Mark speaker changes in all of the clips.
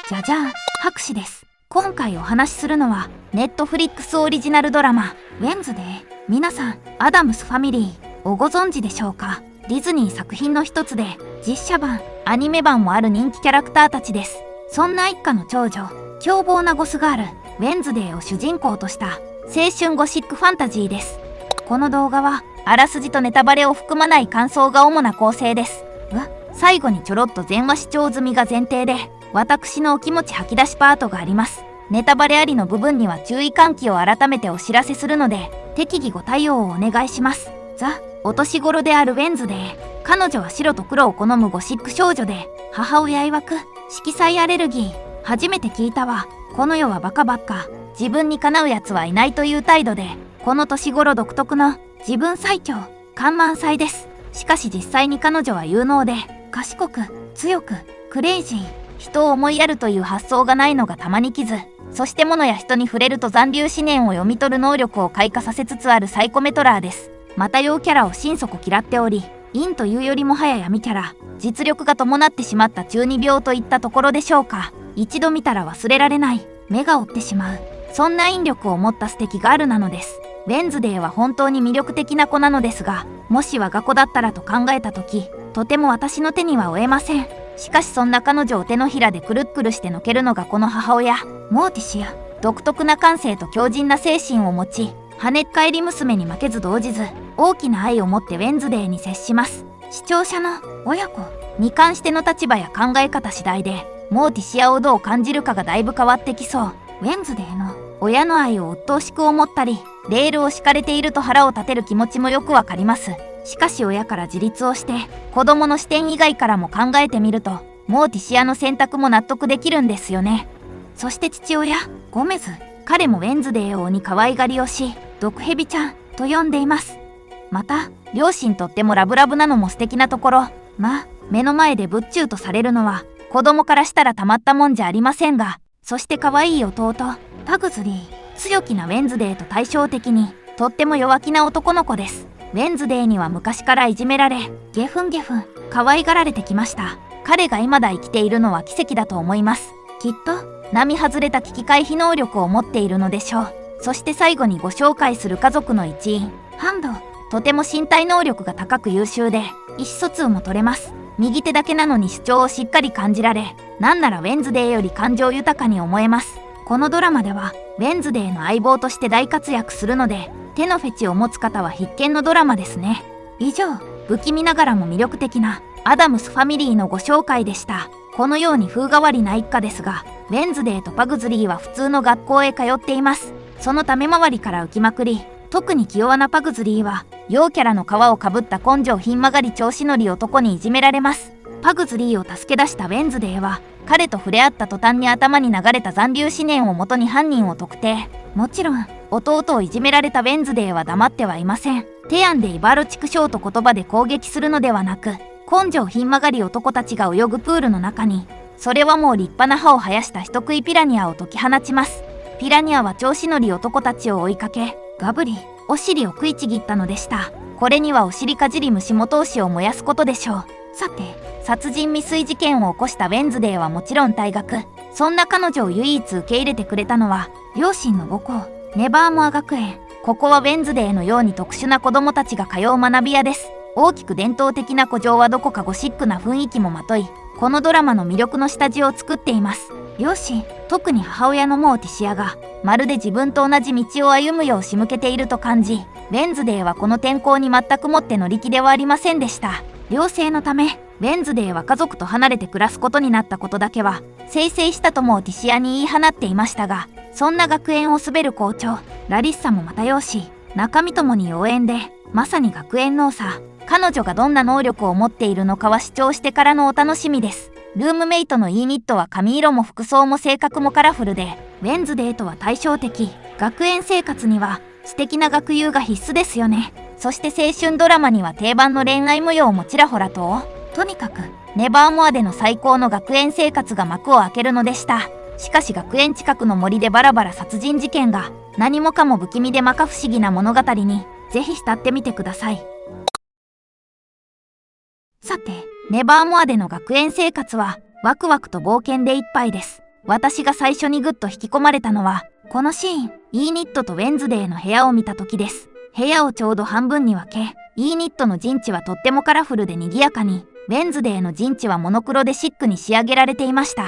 Speaker 1: じゃじゃん、博士です。今回お話しするのは、ネットフリックスオリジナルドラマ、ウェンズデー。皆さん、アダムスファミリー、をご存知でしょうか？ディズニー作品の一つで、実写版、アニメ版もある人気キャラクターたちです。そんな一家の長女、凶暴なゴスガール、ウェンズデーを主人公とした、青春ゴシックファンタジーです。この動画は、あらすじとネタバレを含まない感想が主な構成です。最後にちょろっと全話視聴済みが前提で、私のお気持ち吐き出しパートがあります。ネタバレありの部分には注意喚起を改めてお知らせするので、適宜ご対応をお願いします。お年頃であるウェンズデー。彼女は白と黒を好むゴシック少女で、母親曰く、色彩アレルギー。初めて聞いたわ。この世はバカばっか。自分にかなうやつはいないという態度で、この年頃独特の、自分最強、緩慢祭です。しかし実際に彼女は有能で、賢く、強く、クレイジー。人を思いやるという発想がないのがたまに傷。そして物や人に触れると残留思念を読み取る能力を開花させつつあるサイコメトラーです。また陽キャラを心底嫌っており、陰というよりもはや闇キャラ、実力が伴ってしまった中二病といったところでしょうか。一度見たら忘れられない、目が追ってしまう。そんな引力を持った素敵ガールなのです。ウェンズデーは本当に魅力的な子なのですが、もし我が子だったらと考えた時、とても私の手には負えません。しかしそんな彼女を手のひらでくるっくるしてのけるのがこの母親、モーティシア。独特な感性と強靭な精神を持ち、跳ねっ返り娘に負けず動じず、大きな愛を持ってウェンズデーに接します。視聴者の親子に関しての立場や考え方次第で、モーティシアをどう感じるかがだいぶ変わってきそう。ウェンズデーの親の愛を鬱陶しく思ったり、レールを敷かれていると腹を立てる気持ちもよくわかります。しかし親から自立をして、子供の視点以外からも考えてみると、モーティシアの選択も納得できるんですよね。そして父親、ゴメズ。彼もウェンズデー王に可愛がりをし、毒蛇ちゃんと呼んでいます。また、両親とってもラブラブなのも素敵なところ。目の前でぶっちゅうとされるのは、子供からしたらたまったもんじゃありませんが、そして可愛い弟、パグズリー。強気なウェンズデーと対照的に、とっても弱気な男の子です。ウェンズデーには昔からいじめられ、ゲフン可愛がられてきました。彼が未だ生きているのは奇跡だと思います。きっと、並外れた危機回避能力を持っているのでしょう。そして最後にご紹介する家族の一員、ハンド。とても身体能力が高く優秀で、意思疎通も取れます。右手だけなのに主張をしっかり感じられ、なんならウェンズデーより感情豊かに思えます。このドラマでは、ウェンズデーの相棒として大活躍するので、手のフェチを持つ方は必見のドラマですね。以上、不気味ながらも魅力的なアダムスファミリーのご紹介でした。このように風変わりな一家ですが、ウェンズデーとパグズリーは普通の学校へ通っています。そのため周りから浮きまくり、特に気弱なパグズリーは、陽キャラの皮をかぶった根性ひん曲がり調子乗り男にいじめられます。パグズリーを助け出したウェンズデーは、彼と触れ合った途端に頭に流れた残留思念をもとに犯人を特定。もちろん、弟をいじめられたウェンズデーは黙ってはいません。テアンでイバーロチクショーと言葉で攻撃するのではなく、根性ひん曲がり男たちが泳ぐプールの中に、それはもう立派な歯を生やした人食いピラニアを解き放ちます。ピラニアは調子乗り男たちを追いかけ、ガブリ、お尻を食いちぎったのでした。これにはお尻かじり虫も闘志を燃やすことでしょう。さて、殺人未遂事件を起こしたウェンズデーはもちろん退学。そんな彼女を唯一受け入れてくれたのは、両親の母校、ネバーモア学園。ここはウェンズデーのように特殊な子供たちが通う学び屋です。大きく伝統的な古城はどこかゴシックな雰囲気もまとい、このドラマの魅力の下地を作っています。両親、特に母親のモーティシアが、まるで自分と同じ道を歩むよう仕向けていると感じ、ウェンズデーはこの転校に全くもって乗り気ではありませんでした。寮生のため、ウェンズデーは家族と離れて暮らすことになったことだけは、清々したとモーティシアに言い放っていましたが、そんな学園を滑る校長、ラリッサもまた容姿、中身ともに妖艶で、まさに学園ノーサー。彼女がどんな能力を持っているのかは主張してからのお楽しみです。ルームメイトのイーニットは髪色も服装も性格もカラフルで、ウェンズデーとは対照的。学園生活には素敵な学友が必須ですよね。そして青春ドラマには定番の恋愛模様もちらほらと。とにかく、ネバーモアでの最高の学園生活が幕を開けるのでした。しかし学園近くの森でバラバラ殺人事件が、何もかも不気味で摩訶不思議な物語に、ぜひ浸ってみてください。さて、ネバーモアでの学園生活はワクワクと冒険でいっぱいです。私が最初にグッと引き込まれたのは、このシーン、イーニットとウェンズデーの部屋を見た時です。部屋をちょうど半分に分け、イーニットの陣地はとってもカラフルで賑やかに、ウェンズデーの陣地はモノクロでシックに仕上げられていました。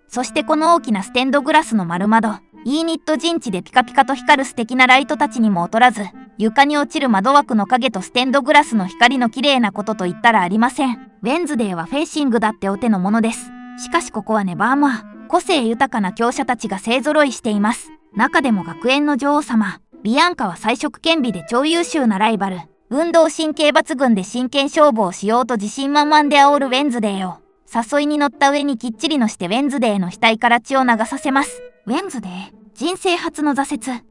Speaker 1: そしてこの大きなステンドグラスの丸窓、イーニット陣地でピカピカと光る素敵なライトたちにも劣らず、床に落ちる窓枠の影とステンドグラスの光の綺麗なことと言ったらありません。ウェンズデーはフェンシングだってお手の物です。しかしここはネバーモア、個性豊かな強者たちが勢揃いしています。中でも学園の女王様、ビアンカは才色兼備で超優秀なライバル。運動神経抜群で真剣勝負をしようと自信満々で煽るウェンズデーを、誘いに乗った上にきっちりのしてウェンズデーの額から血を流させます。ウェンズデー、人生初の挫折。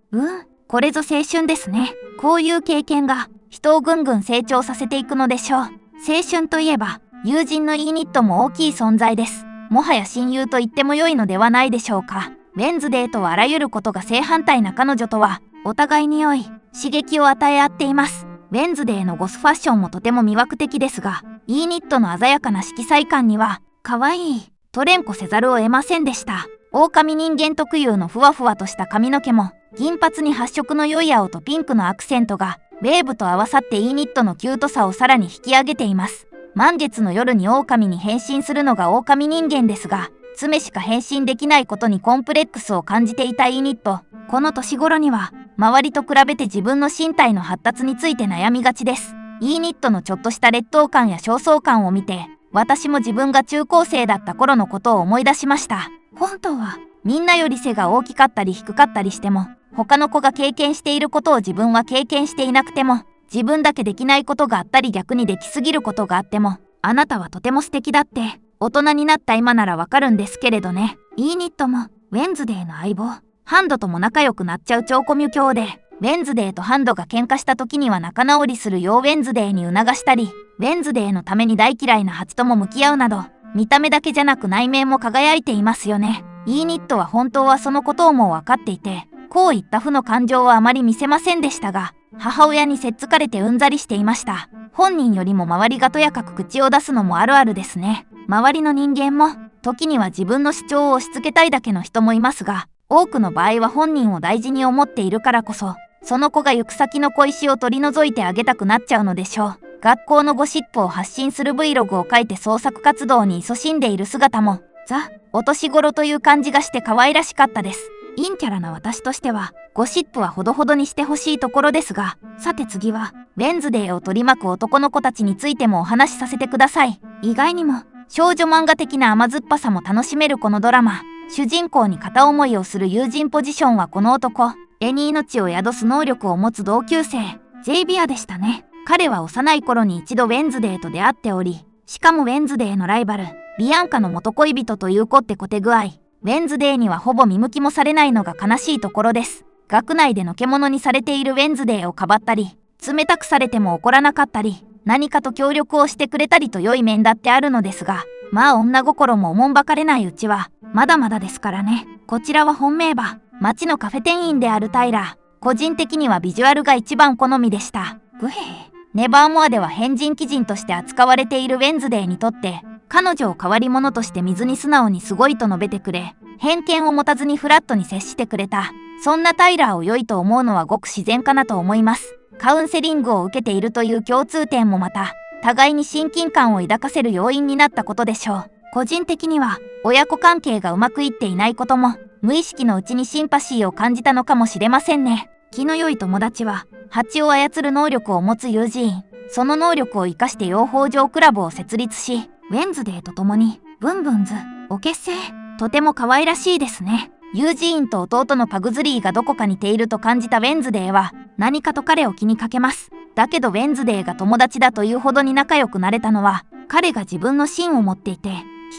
Speaker 1: これぞ青春ですね。こういう経験が人をぐんぐん成長させていくのでしょう。青春といえば、友人のイーニットも大きい存在です。もはや親友と言っても良いのではないでしょうか。ウェンズデーとはあらゆることが正反対な彼女とは、お互いに良い刺激を与え合っています。ウェンズデーのゴスファッションもとても魅惑的ですが、イーニットの鮮やかな色彩感には、可愛いと連呼せざるを得ませんでした。狼人間特有のふわふわとした髪の毛も、銀髪に発色の良い青とピンクのアクセントが、ウェーブと合わさってイーニットのキュートさをさらに引き上げています。満月の夜に狼に変身するのが狼人間ですが、爪しか変身できないことにコンプレックスを感じていたイーニット。この年頃には、周りと比べて自分の身体の発達について悩みがちです。イーニットのちょっとした劣等感や焦燥感を見て、私も自分が中高生だった頃のことを思い出しました。本当は、みんなより背が大きかったり低かったりしても、他の子が経験していることを自分は経験していなくても、自分だけできないことがあったり逆にできすぎることがあっても、あなたはとても素敵だって、大人になった今ならわかるんですけれどね。イーニットも、ウェンズデーの相棒、ハンドとも仲良くなっちゃう超コミュ強で、ウェンズデーとハンドが喧嘩した時には仲直りするようウェンズデーに促したり、ウェンズデーのために大嫌いなハチとも向き合うなど、見た目だけじゃなく内面も輝いていますよね。イーニットは本当はそのことをも分かっていて、こういった負の感情はあまり見せませんでしたが、母親にせっつかれてうんざりしていました。本人よりも周りがとやかく口を出すのもあるあるですね。周りの人間も、時には自分の主張を押し付けたいだけの人もいますが、多くの場合は本人を大事に思っているからこそ、その子が行く先の小石を取り除いてあげたくなっちゃうのでしょう。学校のゴシップを発信する Vlog を書いて創作活動に勤しんでいる姿も、お年頃という感じがして可愛らしかったです。陰キャラな私としては、ゴシップはほどほどにしてほしいところですが、さて次は、ウェンズデーを取り巻く男の子たちについてもお話しさせてください。意外にも、少女漫画的な甘酸っぱさも楽しめるこのドラマ。主人公に片思いをする友人ポジションはこの男、絵に命を宿す能力を持つ同級生、ジェイビアでしたね。彼は幼い頃に一度ウェンズデーと出会っており、しかもウェンズデーのライバル、ビアンカの元恋人というこってこて具合、ウェンズデーにはほぼ見向きもされないのが悲しいところです。学内でのけ者にされているウェンズデーをかばったり、冷たくされても怒らなかったり、何かと協力をしてくれたりと良い面だってあるのですが、まあ女心もおもんばかれないうちは、まだまだですからね。こちらは本命馬、町のカフェ店員であるタイラー。個人的にはビジュアルが一番好みでした。ネバーモアでは変人鬼人として扱われているウェンズデーにとって、彼女を変わり者として水に素直にすごいと述べてくれ、偏見を持たずにフラットに接してくれた。そんなタイラーを良いと思うのはごく自然かなと思います。カウンセリングを受けているという共通点もまた、互いに親近感を抱かせる要因になったことでしょう。個人的には、親子関係がうまくいっていないことも、無意識のうちにシンパシーを感じたのかもしれませんね。気の良い友達は、蜂を操る能力を持つ友人。その能力を生かして養蜂場クラブを設立し、ウェンズデーと共に、ブンブンズを結成。とても可愛らしいですね。友人と弟のパグズリーがどこか似ていると感じたウェンズデーは、何かと彼を気にかけます。だけどウェンズデーが友達だというほどに仲良くなれたのは、彼が自分の芯を持っていて、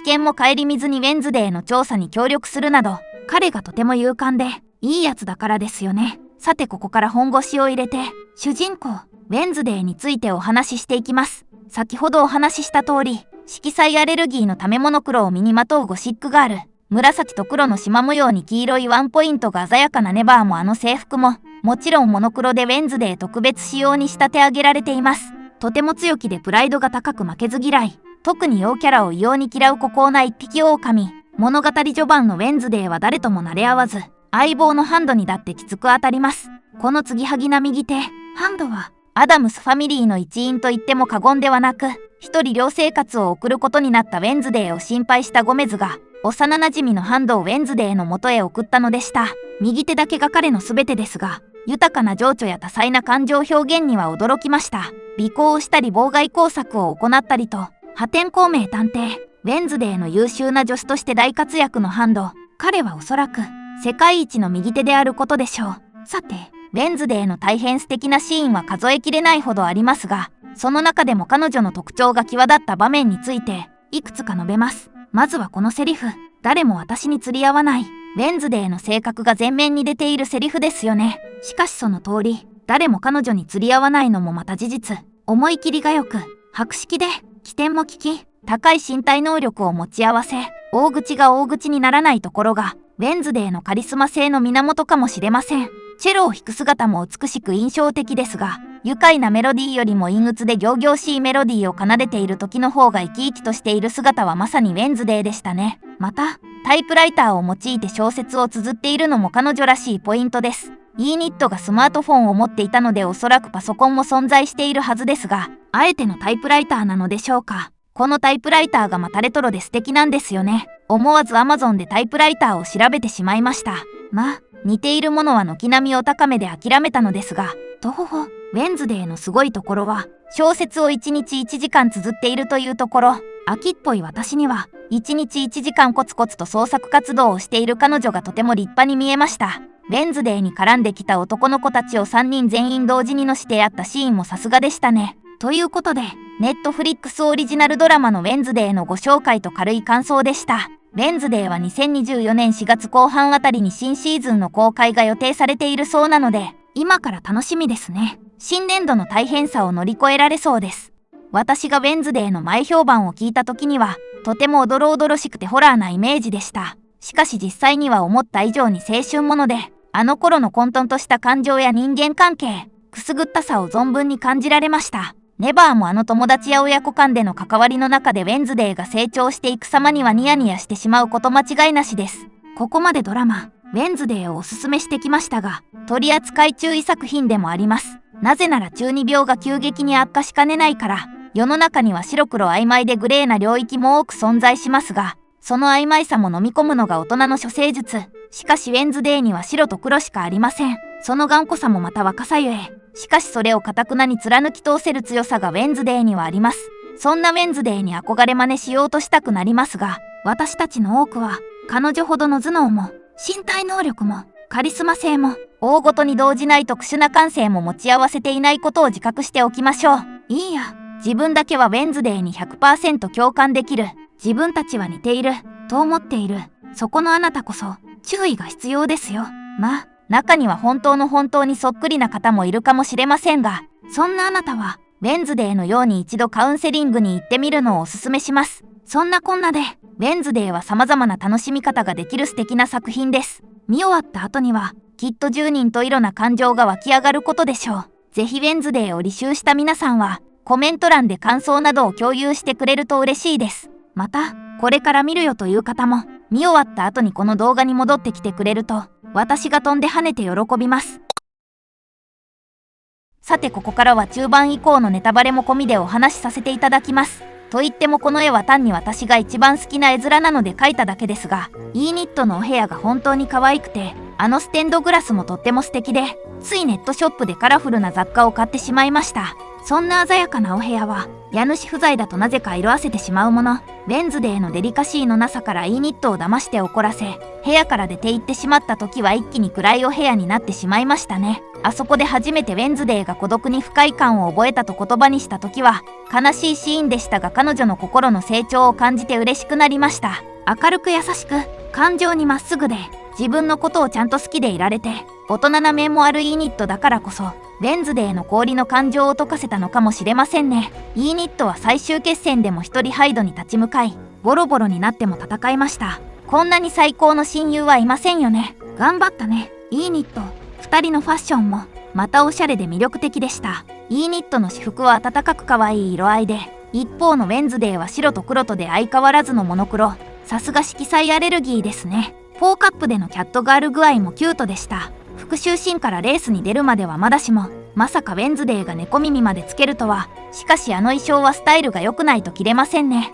Speaker 1: 危険も顧みずにウェンズデーの調査に協力するなど、彼がとても勇敢で、いいやつだからですよね。さてここから本腰を入れて、主人公、ウェンズデーについてお話ししていきます。先ほどお話しした通り、色彩アレルギーのためモノクロを身にまとうゴシックガール。紫と黒の縞模様に黄色いワンポイントが鮮やかなネバーもあの制服も、もちろんモノクロでウェンズデー特別仕様に仕立て上げられています。とても強気でプライドが高く負けず嫌い。特に陽キャラを異様に嫌う孤高な一匹狼。物語序盤のウェンズデーは誰とも慣れ合わず、相棒のハンドにだってきつく当たります。この継ぎはぎな右手、ハンドはアダムスファミリーの一員と言っても過言ではなく、一人寮生活を送ることになったウェンズデーを心配したゴメズが、幼馴染のハンドをウェンズデーの元へ送ったのでした。右手だけが彼の全てですが、豊かな情緒や多彩な感情表現には驚きました。尾行をしたり妨害工作を行ったりと、破天荒名探偵、ウェンズデーの優秀な助手として大活躍のハンド。彼はおそらく世界一の右手であることでしょう。さて、ウェンズデーの大変素敵なシーンは数えきれないほどありますが、その中でも彼女の特徴が際立った場面についていくつか述べます。まずはこのセリフ、誰も私に釣り合わない。ウェンズデーの性格が前面に出ているセリフですよね。しかしその通り、誰も彼女に釣り合わないのもまた事実。思い切りがよく、博識で、起点も利き、高い身体能力を持ち合わせ、大口が大口にならないところが、ウェンズデーのカリスマ性の源かもしれません。チェロを弾く姿も美しく印象的ですが、愉快なメロディーよりも陰鬱で仰々しいメロディーを奏でている時の方が生き生きとしている姿はまさにウェンズデーでしたね。また、タイプライターを用いて小説を綴っているのも彼女らしいポイントです。イーニットがスマートフォンを持っていたのでおそらくパソコンも存在しているはずですが、あえてのタイプライターなのでしょうか。このタイプライターがまたレトロで素敵なんですよね。思わず Amazon でタイプライターを調べてしまいました。まあ、似ているものは軒並みお高めで諦めたのですが、とほほ、ウェンズデーのすごいところは、小説を1日1時間綴っているというところ。秋っぽい私には、1日1時間コツコツと創作活動をしている彼女がとても立派に見えました。ウェンズデーに絡んできた男の子たちを3人全員同時にのしてやったシーンもさすがでしたね。ということで、ネットフリックスオリジナルドラマのウェンズデーのご紹介と軽い感想でした。ウェンズデーは2024年4月後半あたりに新シーズンの公開が予定されているそうなので、今から楽しみですね。新年度の大変さを乗り越えられそうです。私がウェンズデーの前評判を聞いた時には、とてもおどろおどろしくてホラーなイメージでした。しかし実際には思った以上に青春もので、あの頃の混沌とした感情や人間関係、くすぐったさを存分に感じられました。ネバーもあの友達や親子間での関わりの中でウェンズデーが成長していく様にはニヤニヤしてしまうこと間違いなしです。ここまでドラマ、ウェンズデーをおすすめしてきましたが、取り扱い注意作品でもあります。なぜなら中二病が急激に悪化しかねないから、世の中には白黒曖昧でグレーな領域も多く存在しますが、その曖昧さも飲み込むのが大人の処世術。しかしウェンズデーには白と黒しかありません。その頑固さもまた若さゆえ。しかしそれを堅なに貫き通せる強さがウェンズデーにはあります。そんなウェンズデーに憧れ真似しようとしたくなりますが、私たちの多くは、彼女ほどの頭脳も、身体能力も、カリスマ性も、大ごとに動じない特殊な感性も持ち合わせていないことを自覚しておきましょう。いいや、自分だけはウェンズデーに 100% 共感できる。自分たちは似ている、と思っている。そこのあなたこそ、注意が必要ですよ。まあ、中には本当にそっくりな方もいるかもしれませんが、そんなあなたは、ウェンズデーのように一度カウンセリングに行ってみるのをおすすめします。そんなこんなで、ウェンズデーは様々な楽しみ方ができる素敵な作品です。見終わった後には、きっと10人十色な感情が湧き上がることでしょう。ぜひウェンズデーを履修した皆さんは、コメント欄で感想などを共有してくれると嬉しいです。また、これから見るよという方も、見終わった後にこの動画に戻ってきてくれると、私が飛んで跳ねて喜びます。さてここからは中盤以降のネタバレも込みでお話しさせていただきます。と言ってもこの絵は単に私が一番好きな絵面なので描いただけですが、イーニットのお部屋が本当に可愛くて、あのステンドグラスもとっても素敵で、ついネットショップでカラフルな雑貨を買ってしまいました。そんな鮮やかなお部屋は、家主不在だとなぜか色あせてしまうもの。ウェンズデーのデリカシーのなさからイーニットを騙して怒らせ、部屋から出て行ってしまった時は一気に暗いお部屋になってしまいましたね。あそこで初めてウェンズデーが孤独に不快感を覚えたと言葉にした時は、悲しいシーンでしたが彼女の心の成長を感じて嬉しくなりました。明るく優しく、感情にまっすぐで、自分のことをちゃんと好きでいられて、大人な面もあるイーニットだからこそ、ウェンズデーの氷の感情を溶かせたのかもしれませんね。イーニットは最終決戦でも一人ハイドに立ち向かい、ボロボロになっても戦いました。こんなに最高の親友はいませんよね。頑張ったね、イーニット。二人のファッションも、またおしゃれで魅力的でした。イーニットの私服は暖かく可愛い色合いで、一方のウェンズデーは白と黒とで相変わらずのモノクロ。さすが色彩アレルギーですね。4カップでのキャットガール具合もキュートでした。復讐シーンからレースに出るまではまだしも、まさかウェンズデーが猫耳までつけるとは。しかしあの衣装はスタイルが良くないと着れませんね。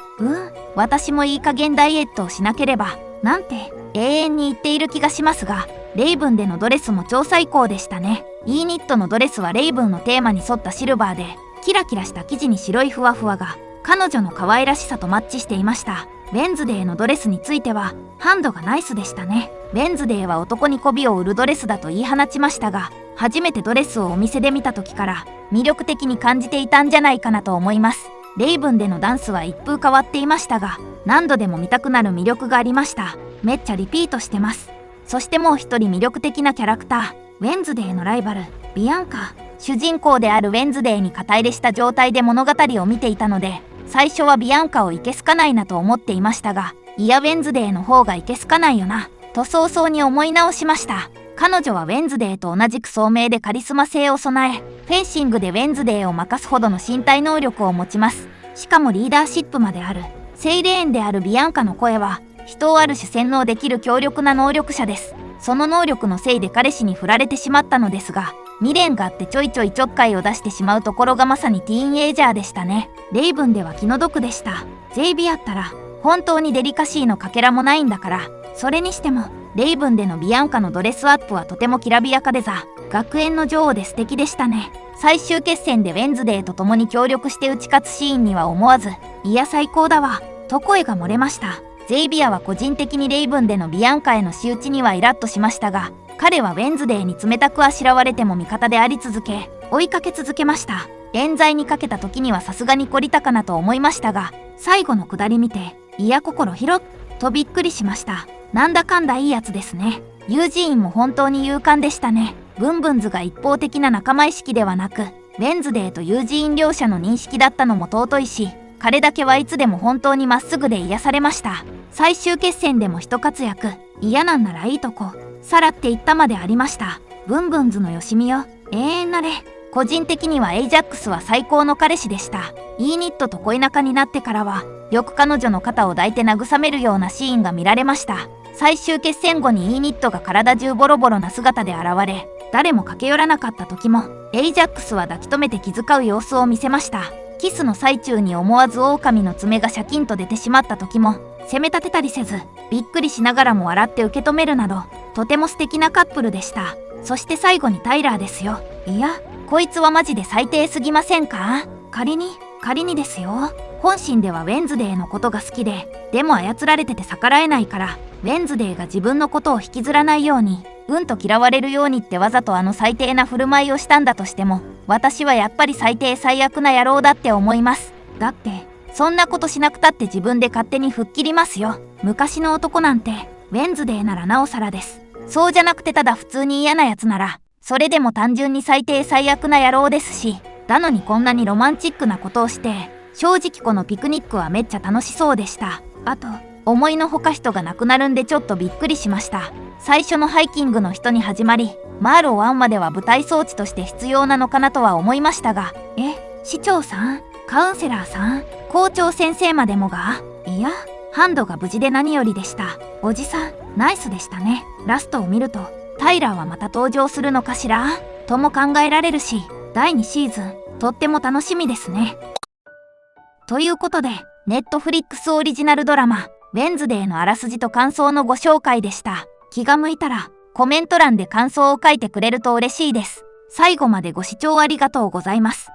Speaker 1: 私もいい加減ダイエットをしなければ、なんて永遠に言っている気がしますが、レイブンでのドレスも超最高でしたね。イーニットのドレスはレイブンのテーマに沿ったシルバーで、キラキラした生地に白いふわふわが、彼女の可愛らしさとマッチしていました。ウェンズデーのドレスについては、ハンドがナイスでしたね。ウェンズデーは男に媚びを売るドレスだと言い放ちましたが、初めてドレスをお店で見た時から魅力的に感じていたんじゃないかなと思います。レイブンでのダンスは一風変わっていましたが、何度でも見たくなる魅力がありました。めっちゃリピートしてます。そしてもう一人魅力的なキャラクター、ウェンズデーのライバル、ビアンカ。主人公であるウェンズデーに肩入れした状態で物語を見ていたので、最初はビアンカをいけすかないなと思っていましたが、いやウェンズデーの方がいけすかないよな、と早々に思い直しました。彼女はウェンズデーと同じく聡明でカリスマ性を備え、フェンシングでウェンズデーを任すほどの身体能力を持ちます。しかもリーダーシップまである。セイレーンであるビアンカの声は、人をある種洗脳できる強力な能力者です。その能力のせいで彼氏に振られてしまったのですが、未練があってちょいちょいちょっかいを出してしまうところがまさにティーンエイジャーでしたね。レイブンでは気の毒でした。JB やったら本当にデリカシーのかけらもないんだから。それにしてもレイブンでのビアンカのドレスアップはとてもきらびやかで学園の女王で素敵でしたね。最終決戦でウェンズデーと共に協力して打ち勝つシーンには思わず、いや最高だわと声が漏れました。ゼイビアは個人的にレイブンでのビアンカへの仕打ちにはイラッとしましたが、彼はウェンズデーに冷たくあしらわれても味方であり続け、追いかけ続けました。冤罪にかけた時にはさすがに懲りたかなと思いましたが、最後のくだり見て、いや心広っとびっくりしました。なんだかんだいいやつですね。ユージーンも本当に勇敢でしたね。ブンブンズが一方的な仲間意識ではなく、ウェンズデーとユージーン両者の認識だったのも尊いし、彼だけはいつでも本当にまっすぐで癒されました。最終決戦でも一活躍、嫌なんならいいとこ、さらって言ったまでありました。ブンブンズのよしみよ、永遠なれ。個人的にはエイジャックスは最高の彼氏でした。イーニットと恋仲になってからは、よく彼女の肩を抱いて慰めるようなシーンが見られました。最終決戦後にイーニットが体中ボロボロな姿で現れ、誰も駆け寄らなかった時も、エイジャックスは抱き留めて気遣う様子を見せました。キスの最中に思わず狼の爪がシャキンと出てしまった時も、責め立てたりせず、びっくりしながらも笑って受け止めるなど、とても素敵なカップルでした。そして最後にタイラーですよ。いや、こいつはマジで最低すぎませんか？仮にですよ。本心ではウェンズデーのことが好きで、でも操られてて逆らえないから、ウェンズデーが自分のことを引きずらないように、うんと嫌われるようにってわざとあの最低な振る舞いをしたんだとしても、私はやっぱり最低最悪な野郎だって思います。だって、そんなことしなくたって自分で勝手に吹っ切りますよ。昔の男なんて、ウェンズデーならなおさらです。そうじゃなくてただ普通に嫌なやつなら、それでも単純に最低最悪な野郎ですし、なのにこんなにロマンチックなことをして、正直このピクニックはめっちゃ楽しそうでした。あと、思いのほか人が亡くなるんでちょっとびっくりしました。最初のハイキングの人に始まり、マーロー1までは舞台装置として必要なのかなとは思いましたが、市長さん、カウンセラーさん、校長先生までもが、いや、ハンドが無事で何よりでした。おじさん、ナイスでしたね。ラストを見ると、タイラーはまた登場するのかしらとも考えられるし、第2シーズン、とっても楽しみですね。ということで、ネットフリックスオリジナルドラマ、ウェンズデーのあらすじと感想のご紹介でした。気が向いたら、コメント欄で感想を書いてくれると嬉しいです。最後までご視聴ありがとうございます。